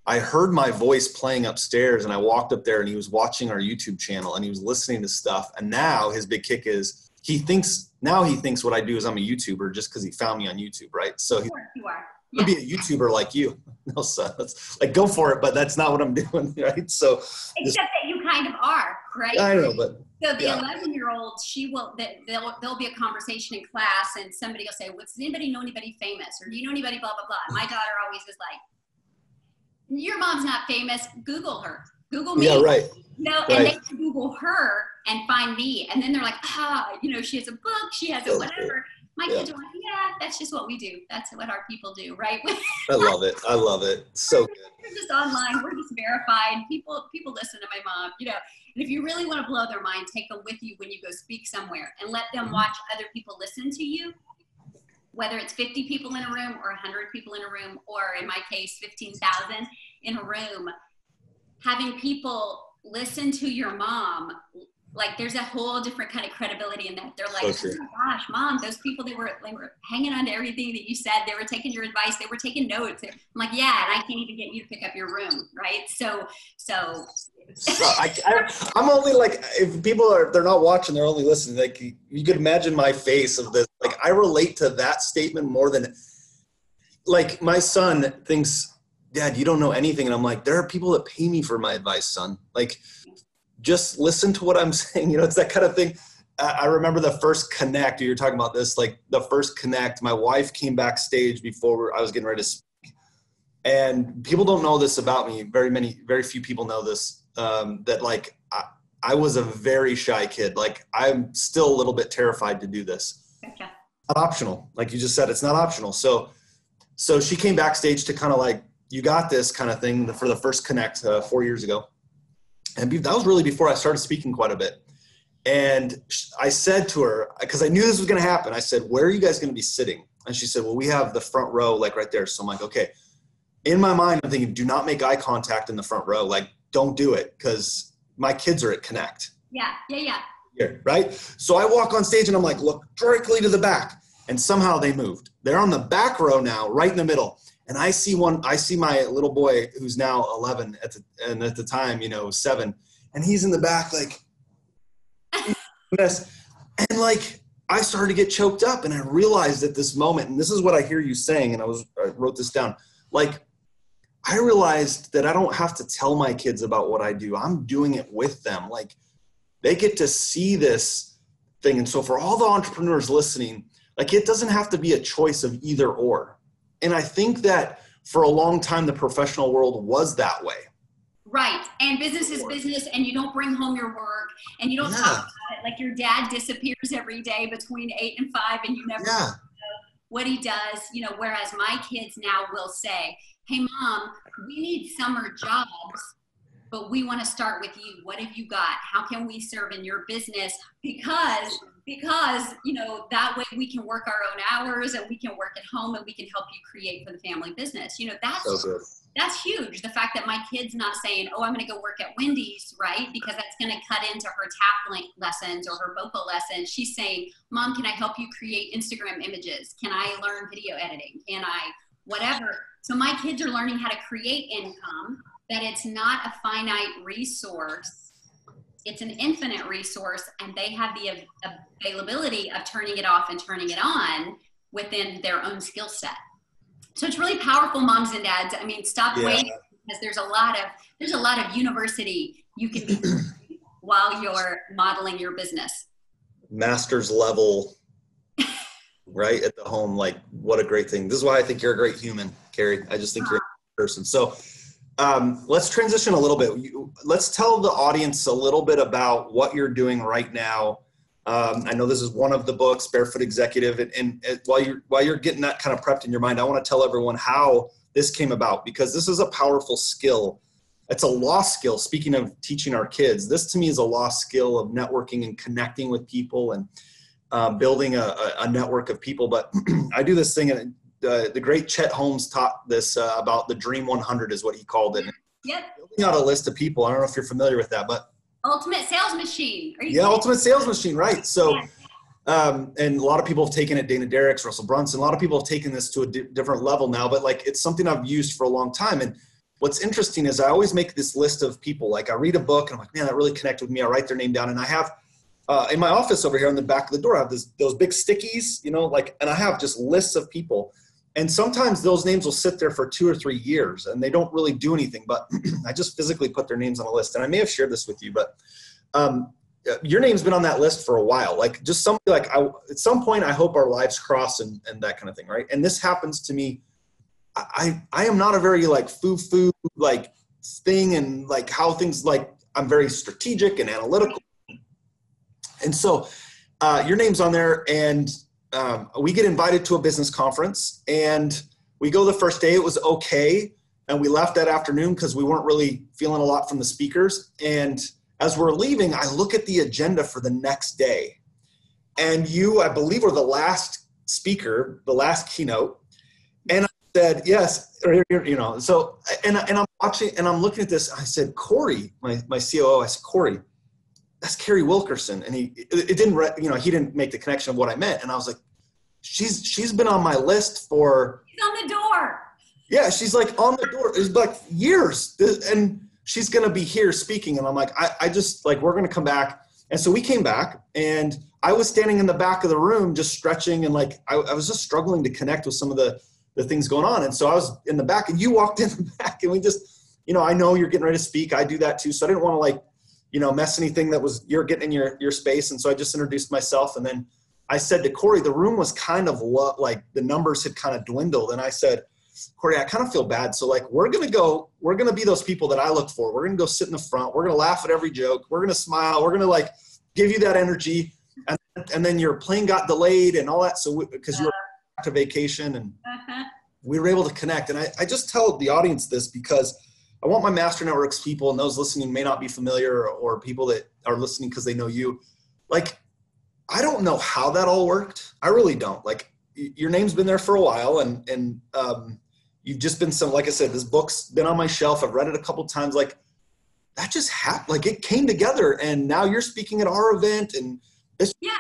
I heard my voice playing upstairs and I walked up there and he was watching our YouTube channel and he was listening to stuff. And now his big kick is he thinks what I do is I'm a YouTuber just because he found me on YouTube. Right. So you are. Yeah. Be a YouTuber like you. No, son, that's like, go for it. But that's not what I'm doing. Right. So except that you kind of are, right? I know, but so the 11-year-old, there'll be a conversation in class and somebody will say, does anybody know anybody famous? Or do you know anybody blah, blah, blah. And my daughter always is like, your mom's not famous. Google her. Google me. Yeah, right. And they can Google her and find me. And then they're like, she has a book. She has a whatever. My kids are like, yeah, that's just what we do. That's what our people do, right? I love it. I love it. So good. We're just online. We're just verified. People listen to my mom, you know. And if you really want to blow their mind, take them with you when you go speak somewhere and let them watch other people listen to you. Whether it's 50 people in a room or 100 people in a room, or in my case, 15,000 in a room, having people listen to your mom, like there's a whole different kind of credibility in that. They're like, oh my gosh, Mom, those people, they were hanging on to everything that you said. They were taking your advice. They were taking notes. I'm like, yeah, and I can't even get you to pick up your room, right? So I'm only like, if people they're not watching, they're only listening. Like you could imagine my face of this. Like I relate to that statement more than, like my son thinks, Dad, you don't know anything. And I'm like, there are people that pay me for my advice, son. Like, just listen to what I'm saying. You know, it's that kind of thing. I remember the first Connect, you're talking about this, like the first Connect, my wife came backstage before I was getting ready to speak. And people don't know this about me. Very few people know this, that like, I was a very shy kid. Like I'm still a little bit terrified to do this. Okay. Not optional. Like you just said, it's not optional. So she came backstage to kind of like, you got this kind of thing for the first Connect 4 years ago. And that was really before I started speaking quite a bit. And I said to her, because I knew this was going to happen, I said, where are you guys going to be sitting? And she said, well, we have the front row, like right there. So I'm like, okay. In my mind, I'm thinking, do not make eye contact in the front row. Like, don't do it because my kids are at Connect. Yeah. Here, right? So I walk on stage and I'm like, look directly to the back. And somehow they moved. They're on the back row now, right in the middle. And I see my little boy who's now 11 and at the time, 7, and he's in the back like this. And like, I started to get choked up and I realized at this moment, and this is what I hear you saying. And I wrote this down. Like, I realized that I don't have to tell my kids about what I do. I'm doing it with them. Like they get to see this thing. And so for all the entrepreneurs listening, like it doesn't have to be a choice of either or. And I think that for a long time, the professional world was that way. Right. And business is business, and you don't bring home your work and you don't talk about it. Like your dad disappears every day between 8 and 5 and you never know what he does, whereas my kids now will say, hey, Mom, we need summer jobs, but we want to start with you. What have you got? How can we serve in your business? Because that way we can work our own hours and we can work at home and we can help you create for the family business. That's huge. The fact that my kid's not saying, oh, I'm going to go work at Wendy's, right? Because that's going to cut into her tap lessons or her vocal lessons. She's saying, Mom, can I help you create Instagram images? Can I learn video editing? Can I whatever? So my kids are learning how to create income, that it's not a finite resource. It's an infinite resource, and they have the availability of turning it off and turning it on within their own skill set. So it's really powerful, moms and dads. I mean, stop waiting, because there's a lot of university you can do while you're modeling your business. Master's level, right at the home. Like, what a great thing. This is why I think you're a great human, Carrie. I just think you're a great person. So let's transition a little bit. Let's tell the audience a little bit about what you're doing right now. I know this is one of the books, Barefoot Executive, and while you're getting that kind of prepped in your mind, I want to tell everyone how this came about, because this is a powerful skill. It's a lost skill. Speaking of teaching our kids, this to me is a lost skill of networking and connecting with people and building a network of people. But I do this thing, and the great Chet Holmes taught this about the Dream 100 is what he called it. Yep. Building out a list of people. I don't know if you're familiar with that, but ultimate sales machine. Ultimate sales machine, right? So, and a lot of people have taken it. Dana Derricks, Russell Brunson. A lot of people have taken this to a different level now. But like, it's something I've used for a long time. And what's interesting is I always make this list of people. Like I read a book and I'm like, man, that really connected with me. I write their name down, and I have in my office over here on the back of the door, I have those big stickies, and I have just lists of people. And sometimes those names will sit there for 2 or 3 years and they don't really do anything, but I just physically put their names on a list. And I may have shared this with you, but your name's been on that list for a while. Like just something like at some point, I hope our lives cross and that kind of thing. Right. And this happens to me. I am not a very like foo like thing, and like how things, like I'm very strategic and analytical. And so your name's on there, and we get invited to a business conference, and we go the first day. It was okay. And we left that afternoon because we weren't really feeling a lot from the speakers. And as we're leaving, I look at the agenda for the next day. And you, I believe, were the last speaker, the last keynote. And I said, yes, or, you know, so, and I'm watching, and I'm looking at this. I said, Corey, my COO, I said, Corey, that's Carrie Wilkerson. And he didn't make the connection of what I meant. And I was like, she's been on my list for. She's on the door. Yeah, she's like on the door. It's like years, and she's going to be here speaking. And I'm like, I just like, we're going to come back. And so we came back, and I was standing in the back of the room, just stretching. And like, I was just struggling to connect with some of the things going on. And so I was in the back, and you walked in the back, and we just, you know, I know you're getting ready to speak. I do that too. So I didn't want to like, you know, mess anything that was, you're getting in your space. And so I just introduced myself. And then I said to Corey, the room was kind of like the numbers had kind of dwindled. And I said, Corey, I kind of feel bad. So like, we're going to be those people that I look for. We're going to go sit in the front. We're going to laugh at every joke. We're going to smile. We're going to like give you that energy. And then your plane got delayed and all that. So because you were back to vacation, and we were able to connect. And I just tell the audience this because I want my Master Networks people, and those listening may not be familiar, or people that are listening because they know you. Like, I don't know how that all worked. I really don't. Like, your name's been there for a while, and you've just been like I said, this book's been on my shelf. I've read it a couple of times. Like, that just happened. Like, it came together, and now you're speaking at our event, and it's. Yeah,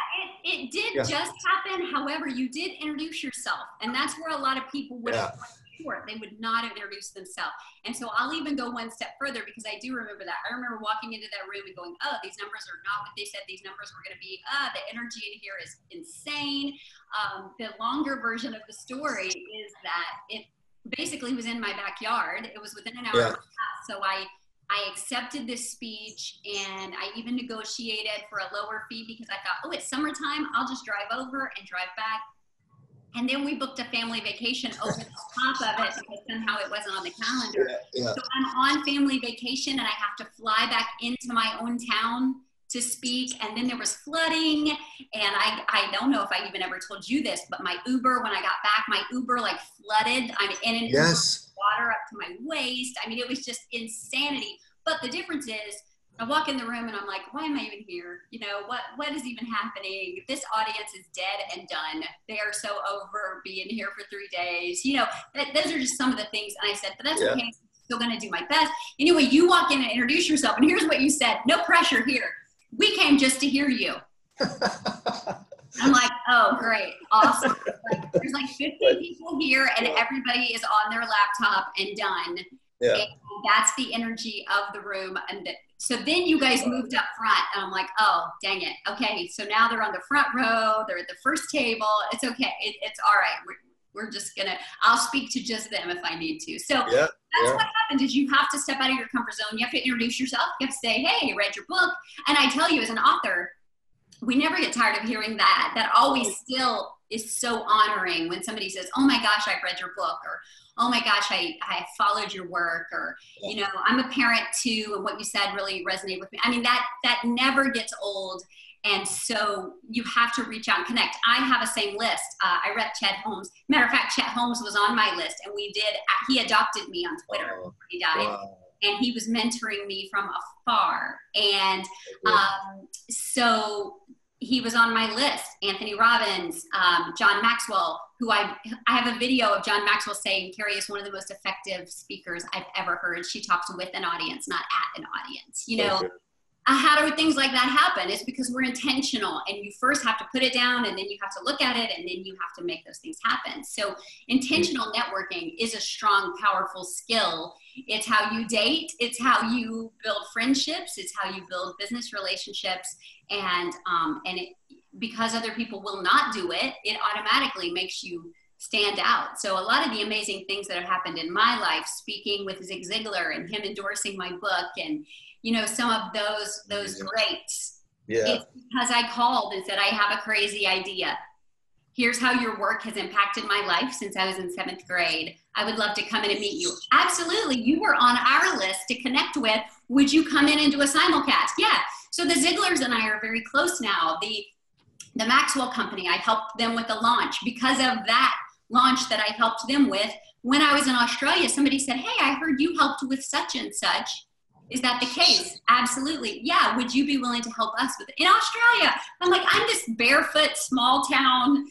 it did just happen. However, you did introduce yourself, and that's where a lot of people would have short. They would not have introduced themselves. And so I'll even go one step further, because I do remember that. I remember walking into that room and going, oh, these numbers are not what they said these numbers were going to be. The energy in here is insane. The longer version of the story is that it basically was in my backyard. It was within an hour of the class. So I accepted this speech, and I even negotiated for a lower fee because I thought, oh, it's summertime. I'll just drive over and drive back. And then we booked a family vacation over the top of it because somehow it wasn't on the calendar. So I'm on family vacation, and I have to fly back into my own town to speak. And then there was flooding. And I don't know if I even ever told you this, but my Uber, when I got back, my Uber like flooded. I'm in an Uber with water up to my waist. I mean, it was just insanity. But the difference is, I walk in the room and I'm like, why am I even here? You know, what is even happening? This audience is dead and done. They are so over being here for 3 days. You know, those are just some of the things. And I said, but that's okay. I'm still going to do my best. Anyway, you walk in and introduce yourself. And here's what you said. No pressure here. We came just to hear you. I'm like, oh, great. Awesome. Like, there's like 50 people here, and everybody is on their laptop and done. Yeah. And that's the energy of the room. And so then you guys moved up front, and I'm like, oh, dang it. Okay. So now they're on the front row. They're at the first table. It's okay. It's all right. We're just going to, I'll speak to just them if I need to. So that's what happened. Is you have to step out of your comfort zone. You have to introduce yourself. You have to say, hey, read your book. And I tell you, as an author, we never get tired of hearing that. That always still is so honoring when somebody says, oh my gosh, I've read your book, or oh my gosh, I followed your work, or, you know, I'm a parent too, and what you said really resonated with me. I mean, that never gets old. And so you have to reach out and connect. I have a same list. I read Chet Holmes. Matter of fact, Chet Holmes was on my list, and he adopted me on Twitter before he died. Wow. And he was mentoring me from afar. And so he was on my list. Anthony Robbins, John Maxwell, who I have a video of John Maxwell saying Carrie is one of the most effective speakers I've ever heard. She talks with an audience, not at an audience. You know, how do things like that happen? It's because we're intentional, and you first have to put it down, and then you have to look at it, and then you have to make those things happen. So intentional networking is a strong, powerful skill. It's how you date. It's how you build friendships. It's how you build business relationships. And because other people will not do it, it automatically makes you stand out. So a lot of the amazing things that have happened in my life, speaking with Zig Ziglar and him endorsing my book, and you know, some of those greats. It's because I called and said, I have a crazy idea. Here's how your work has impacted my life since I was in 7th grade. I would love to come in and meet you. Absolutely. You were on our list to connect with. Would you come in and do a simulcast? Yeah. So the Ziglars and I are very close now. The the Maxwell Company, I helped them with a launch. Because of that launch that I helped them with, when I was in Australia, somebody said, hey, I heard you helped with such and such. Is that the case? Absolutely. Yeah. Would you be willing to help us with it? In Australia, I'm like, I'm this barefoot, small town,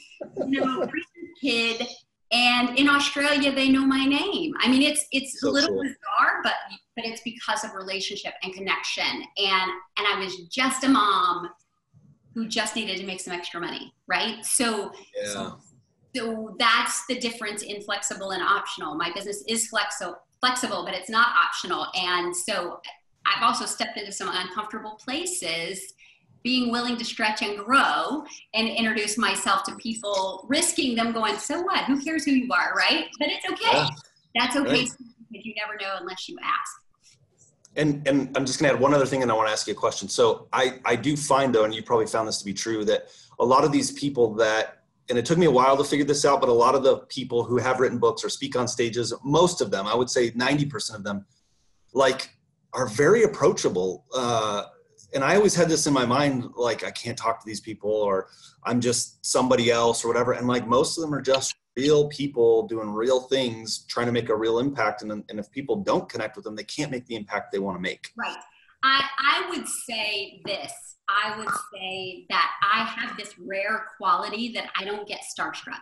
kid. And in Australia, they know my name. I mean, it's so a little bizarre, but it's because of relationship and connection. And I was just a mom who just needed to make some extra money, right? So that's the difference in flexible and optional. My business is flexible, but it's not optional. And so I've also stepped into some uncomfortable places, being willing to stretch and grow and introduce myself to people, risking them going, so what? Who cares who you are, right? But it's okay. Yeah. That's okay, right. Because you never know unless you ask. And I'm just going to add one other thing, and I want to ask you a question. So I do find, though, and you probably found this to be true, that a lot of these people that, and it took me a while to figure this out, but a lot of the people who have written books or speak on stages, most of them, I would say 90% of them, like, are very approachable. And I always had this in my mind, like, I can't talk to these people, or I'm just somebody else or whatever. And like, most of them are just real people doing real things, trying to make a real impact. And if people don't connect with them, they can't make the impact they want to make. Right. I would say this. I would say that I have this rare quality that I don't get starstruck.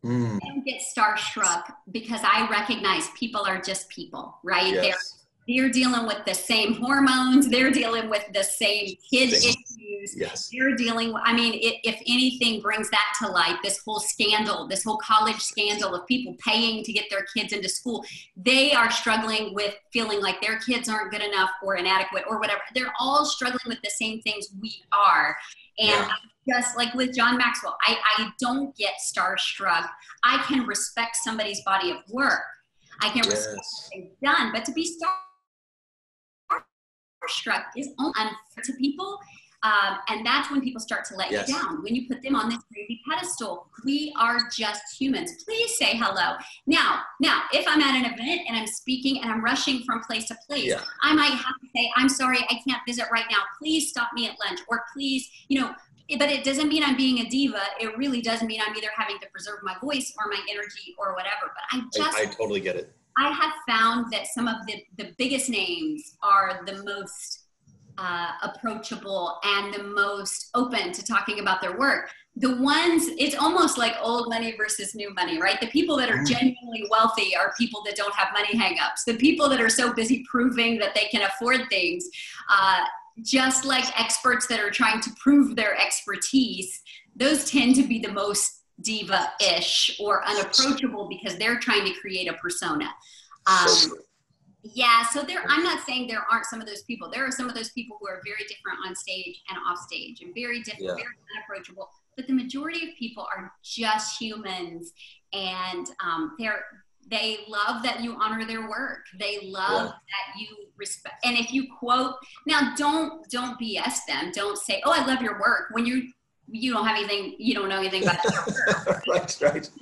I don't get starstruck because I recognize people are just people, right? Yes. They're dealing with the same hormones. They're dealing with the same kid issues. Yes. They're dealing with, I mean, if anything brings that to light, this whole scandal, this whole college scandal of people paying to get their kids into school, they are struggling with feeling like their kids aren't good enough or inadequate or whatever. They're all struggling with the same things we are. And just like with John Maxwell, I don't get starstruck. I can respect somebody's body of work. I can respect what they've done, but to be starstruck is unfair to people, and that's when people start to let you down. When you put them on this crazy pedestal, we are just humans. Please say hello. Now, if I'm at an event and I'm speaking and I'm rushing from place to place, I might have to say, I'm sorry, I can't visit right now. Please stop me at lunch, or please, but it doesn't mean I'm being a diva. It really does mean I'm either having to preserve my voice or my energy or whatever. But I totally get it. I have found that some of the biggest names are the most approachable and the most open to talking about their work. The ones, it's almost like old money versus new money, right? The people that are genuinely wealthy are people that don't have money hangups. The people that are so busy proving that they can afford things, just like experts that are trying to prove their expertise, those tend to be the most diva-ish or unapproachable because they're trying to create a persona. So I'm not saying there aren't some of those people. There are some of those people who are very different on stage and off stage and very different, very unapproachable. But the majority of people are just humans, and they love that you honor their work. They love that you respect. And if you quote, now don't BS them. Don't say, oh, I love your work, when you don't have anything, you don't know anything about your work.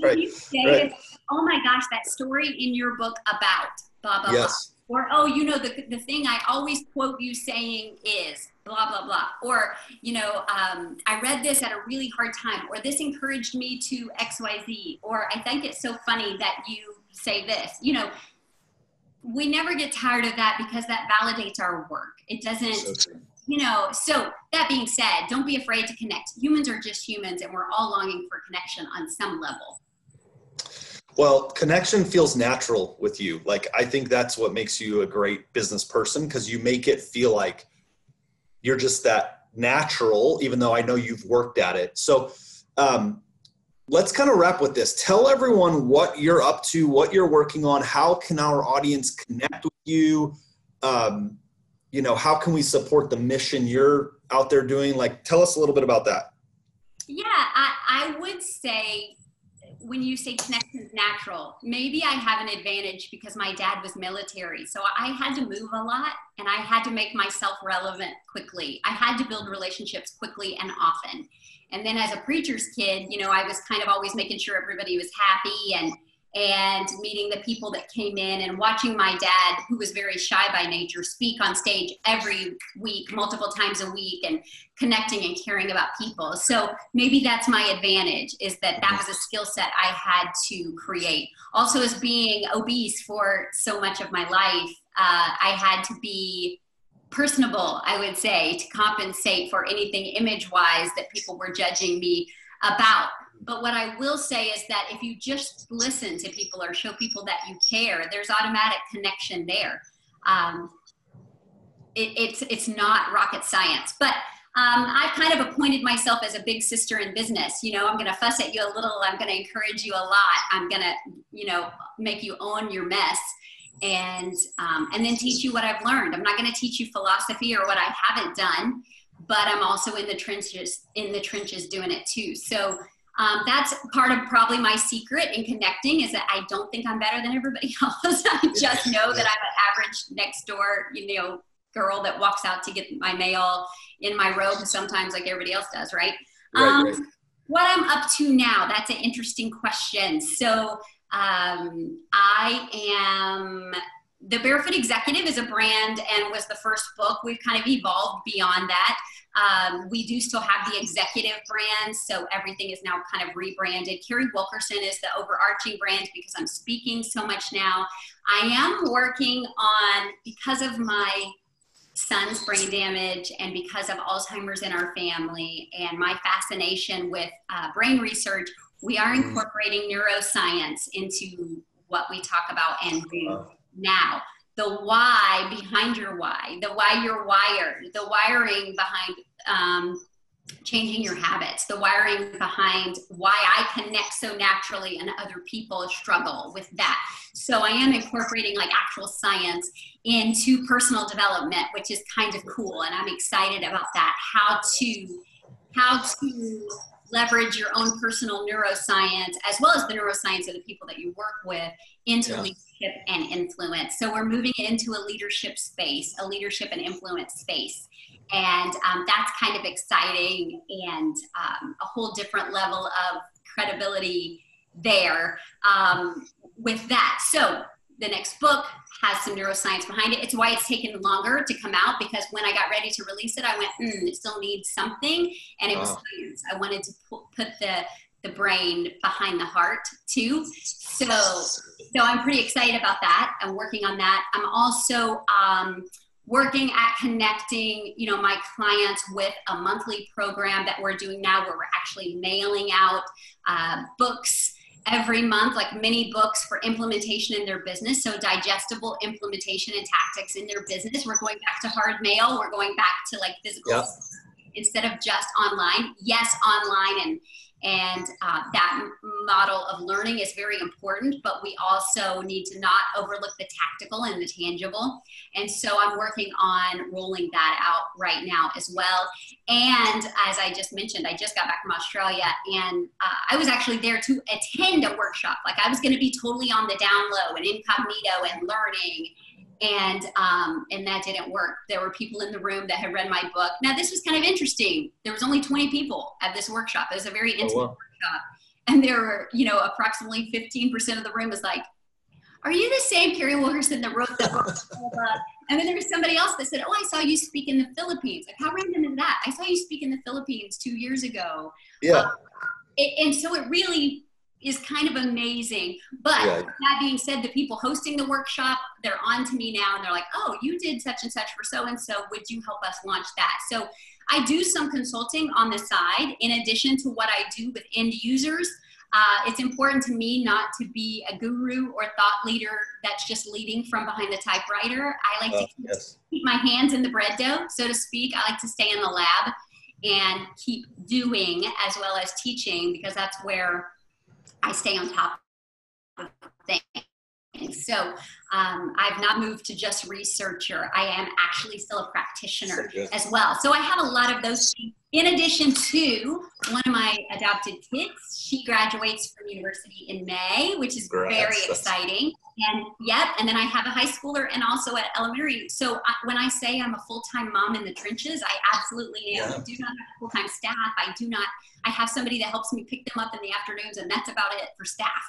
Right. You say, oh my gosh, that story in your book about blah, blah, blah. Or, oh, the thing I always quote you saying is blah, blah, blah. Or, I read this at a really hard time, or this encouraged me to XYZ, or I think it's so funny that you say this. We never get tired of that because that validates our work. It doesn't, so that being said, don't be afraid to connect. Humans are just humans, and we're all longing for connection on some level. Well, connection feels natural with you. Like, I think that's what makes you a great business person, because you make it feel like you're just that natural, even though I know you've worked at it. So let's kind of wrap with this. Tell everyone what you're up to, what you're working on. How can our audience connect with you? How can we support the mission you're out there doing? Like, tell us a little bit about that. Yeah, I would say, when you say connection is natural, maybe I have an advantage because my dad was military. So I had to move a lot, and I had to make myself relevant quickly. I had to build relationships quickly and often. And then as a preacher's kid, I was kind of always making sure everybody was happy and meeting the people that came in and watching my dad, who was very shy by nature, speak on stage every week, multiple times a week, and connecting and caring about people. So maybe that's my advantage, is that that was a skill set I had to create. Also, as being obese for so much of my life, I had to be personable, I would say, to compensate for anything image-wise that people were judging me about. But what I will say is that if you just listen to people or show people that you care, there's automatic connection there. It's not rocket science. But I kind of appointed myself as a big sister in business. You know, I'm going to fuss at you a little. I'm going to encourage you a lot. I'm going to, you know, make you own your mess, and then teach you what I've learned. I'm not going to teach you philosophy or what I haven't done, but I'm also in the trenches doing it too. So that's part of probably my secret in connecting, is that I don't think I'm better than everybody else. I just know that I'm an average next door, you know, girl that walks out to get my mail in my robe sometimes, like everybody else does, right? Right. What I'm up to now, that's an interesting question. So I am, The Barefoot Executive is a brand and was the first book. We've kind of evolved beyond that. We do still have the executive brand, so everything is now kind of rebranded. Carrie Wilkerson is the overarching brand because I'm speaking so much now. I am working on, because of my son's brain damage and because of Alzheimer's in our family and my fascination with brain research, we are incorporating neuroscience into what we talk about and do now. The why behind your why, the why you're wired, the wiring behind changing your habits, the wiring behind why I connect so naturally and other people struggle with that. So I am incorporating like actual science into personal development, which is kind of cool. And I'm excited about that. How to leverage your own personal neuroscience, as well as the neuroscience of the people that you work with, into leadership and influence. So we're moving into a leadership space, a leadership and influence space. And that's kind of exciting, and a whole different level of credibility there with that. So the next book has some neuroscience behind it. It's why it's taken longer to come out, because when I got ready to release it, I went, it still needs something. And it was science. I wanted to put the brain behind the heart too. So I'm pretty excited about that. I'm working on that. I'm also working at connecting, you know, my clients with a monthly program that we're doing now, where we're actually mailing out books every month, like mini books for implementation in their business. So digestible implementation and tactics in their business. We're going back to hard mail. We're going back to like physical instead of just online. Yes, online, and that model of learning is very important, but we also need to not overlook the tactical and the tangible. And so I'm working on rolling that out right now as well. And as I just mentioned, I just got back from Australia, and I was actually there to attend a workshop. Like I was going to be totally on the down low and incognito and learning. And that didn't work. There were people in the room that had read my book. Now, this was kind of interesting. There was only 20 people at this workshop. It was a very intimate workshop. And there were, you know, approximately 15% of the room was like, are you the same Carrie Wilkerson that wrote the book? And then there was somebody else that said, oh, I saw you speak in the Philippines. Like, how random is that? I saw you speak in the Philippines 2 years ago. Yeah. And so it really is kind of amazing. But that being said, the people hosting the workshop, they're on to me now, and they're like, oh, you did such and such for so-and-so. Would you help us launch that? So I do some consulting on the side in addition to what I do with end users. It's important to me not to be a guru or thought leader that's just leading from behind the typewriter. I like to keep my hands in the bread dough, so to speak. I like to stay in the lab and keep doing as well as teaching, because that's where I stay on top of things. So I've not moved to just researcher. I am actually still a practitioner as well. So I have a lot of those things. In addition to one of my adopted kids, she graduates from university in May, which is very exciting. And then I have a high schooler and also at elementary. So when I say I'm a full-time mom in the trenches, I absolutely am. I do not have a full-time staff. I have somebody that helps me pick them up in the afternoons, and that's about it for staff.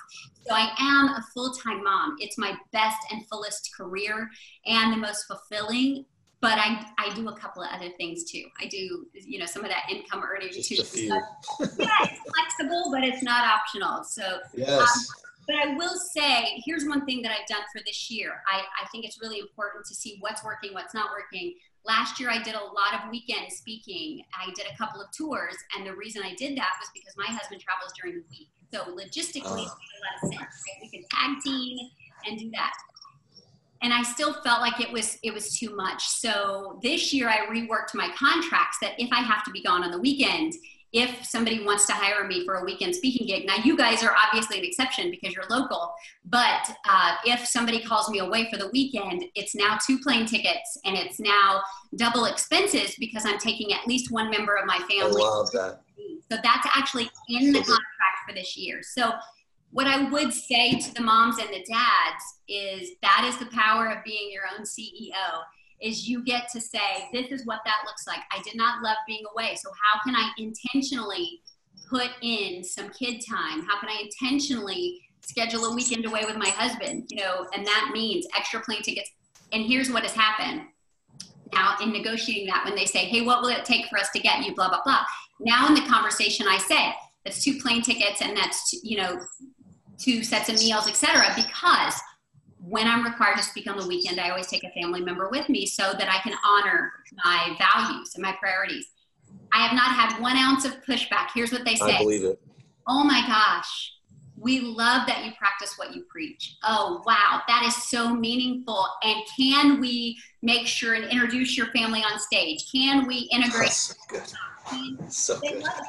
So I am a full-time mom. It's my best and fullest career and the most fulfilling. But I do a couple of other things too. I do, some of that income earning too. Just a few. It's flexible, but it's not optional. So, but I will say, here's one thing that I've done for this year. I think it's really important to see what's working, what's not working. Last year, I did a lot of weekend speaking. I did a couple of tours. And the reason I did that was because my husband travels during the week. So logistically, it made a lot of sense. Right? We could tag team and do that. And I still felt like it was too much. So this year I reworked my contracts that if I have to be gone on the weekend, if somebody wants to hire me for a weekend speaking gig, now you guys are obviously an exception because you're local, but if somebody calls me away for the weekend, it's now 2 plane tickets and it's now double expenses because I'm taking at least one member of my family. I love that. So that's actually in the contract for this year. So what I would say to the moms and the dads is that is the power of being your own CEO, is you get to say, this is what that looks like. I did not love being away. So how can I intentionally put in some kid time? How can I intentionally schedule a weekend away with my husband? And that means extra plane tickets. And here's what has happened. Now in negotiating that, when they say, hey, what will it take for us to get you, blah, blah, blah. Now in the conversation I say, that's 2 plane tickets and that's, 2 sets of meals, etc. Because when I'm required to speak on the weekend, I always take a family member with me so that I can honor my values and my priorities. I have not had 1 ounce of pushback. Here's what they say. I believe it. Oh my gosh, we love that you practice what you preach. Oh, wow, that is so meaningful. And can we make sure and introduce your family on stage? Can we integrate? That's good. So they good. love it.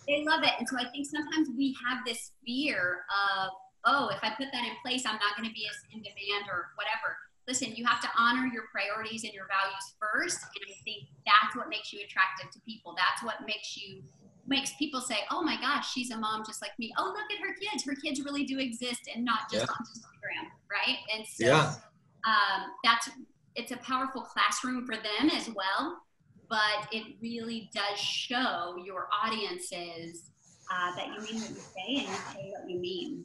They love it. And so I think sometimes we have this fear of, oh, if I put that in place, I'm not going to be as in demand or whatever. Listen, you have to honor your priorities and your values first. And I think that's what makes you attractive to people. That's what makes people say, oh my gosh, she's a mom just like me. Oh, look at her kids. Her kids really do exist and not just on Instagram, right? And so it's a powerful classroom for them as well. But it really does show your audiences that you mean what you say and you say what you mean.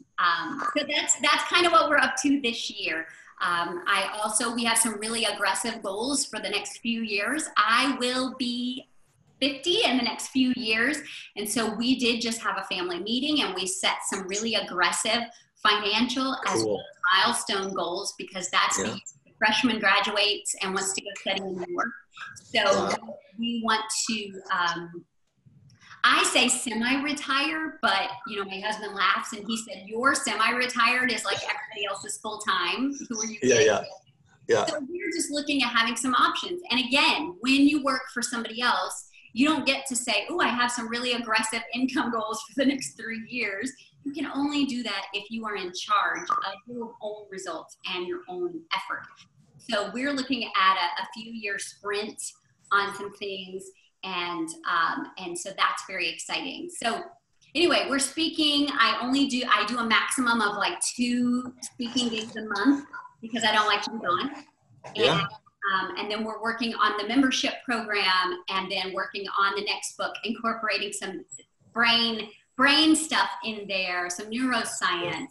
So that's kind of what we're up to this year. We have some really aggressive goals for the next few years. I will be 50 in the next few years. And so we did just have a family meeting and we set some really aggressive financial as well as milestone goals because that's the freshman graduates and wants to go study in New York. So we want to, I say semi-retire, but my husband laughs and he said, your semi-retired is like everybody else's full-time. Who are you? Yeah. So we're just looking at having some options. And again, when you work for somebody else, you don't get to say, oh, I have some really aggressive income goals for the next 3 years. You can only do that if you are in charge of your own results and your own effort. So we're looking at a few-year sprint on some things, and so that's very exciting. So anyway, we're speaking. I do a maximum of like 2 speaking gigs a month because I don't like to be gone. And then we're working on the membership program, and then working on the next book, incorporating some brain stuff in there, some neuroscience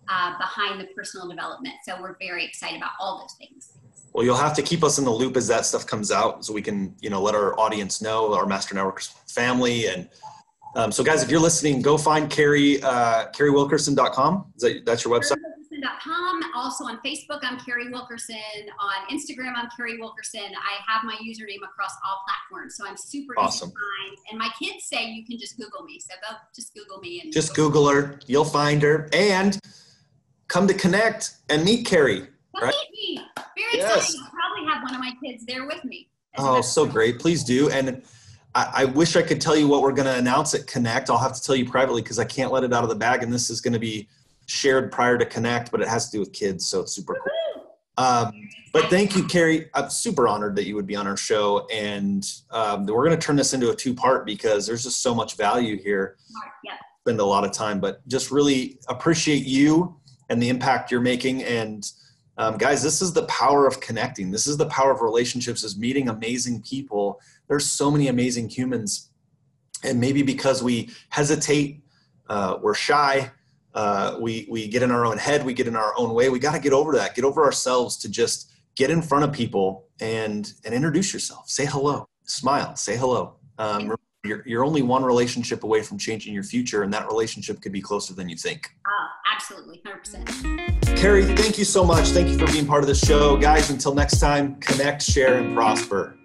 behind the personal development. So we're very excited about all those things. Well, you'll have to keep us in the loop as that stuff comes out so we can, let our audience know, our Master Networks family. And so guys, if you're listening, go find Carrie, CarrieWilkerson.com. That's your website? CarrieWilkerson.com. Also on Facebook, I'm Carrie Wilkerson. On Instagram, I'm Carrie Wilkerson. I have my username across all platforms. So I'm super awesome. Easy to find. And my kids say you can just Google me. So go just Google me. And just Google her. You'll find her. And come to Connect and meet Carrie. Right? Meet me. Very exciting. I'll probably have one of my kids there with me. Oh, so great. Please do. And I wish I could tell you what we're going to announce at Connect. I'll have to tell you privately because I can't let it out of the bag. And this is going to be shared prior to Connect, but it has to do with kids. So it's super cool. But thank you, Carrie. I'm super honored that you would be on our show. And we're going to turn this into a 2-part because there's just so much value here. Yeah. Spend a lot of time, but just really appreciate you and the impact you're making. And guys, this is the power of connecting. This is the power of relationships, is meeting amazing people. There's so many amazing humans. And maybe because we hesitate, we're shy, we get in our own head, we get in our own way. We got to get over that, get over ourselves to just get in front of people and introduce yourself. Say hello, smile, say hello. You're only one relationship away from changing your future, and that relationship could be closer than you think. Absolutely, 100%. Carrie, thank you so much. Thank you for being part of the show. Guys, until next time, connect, share, and prosper.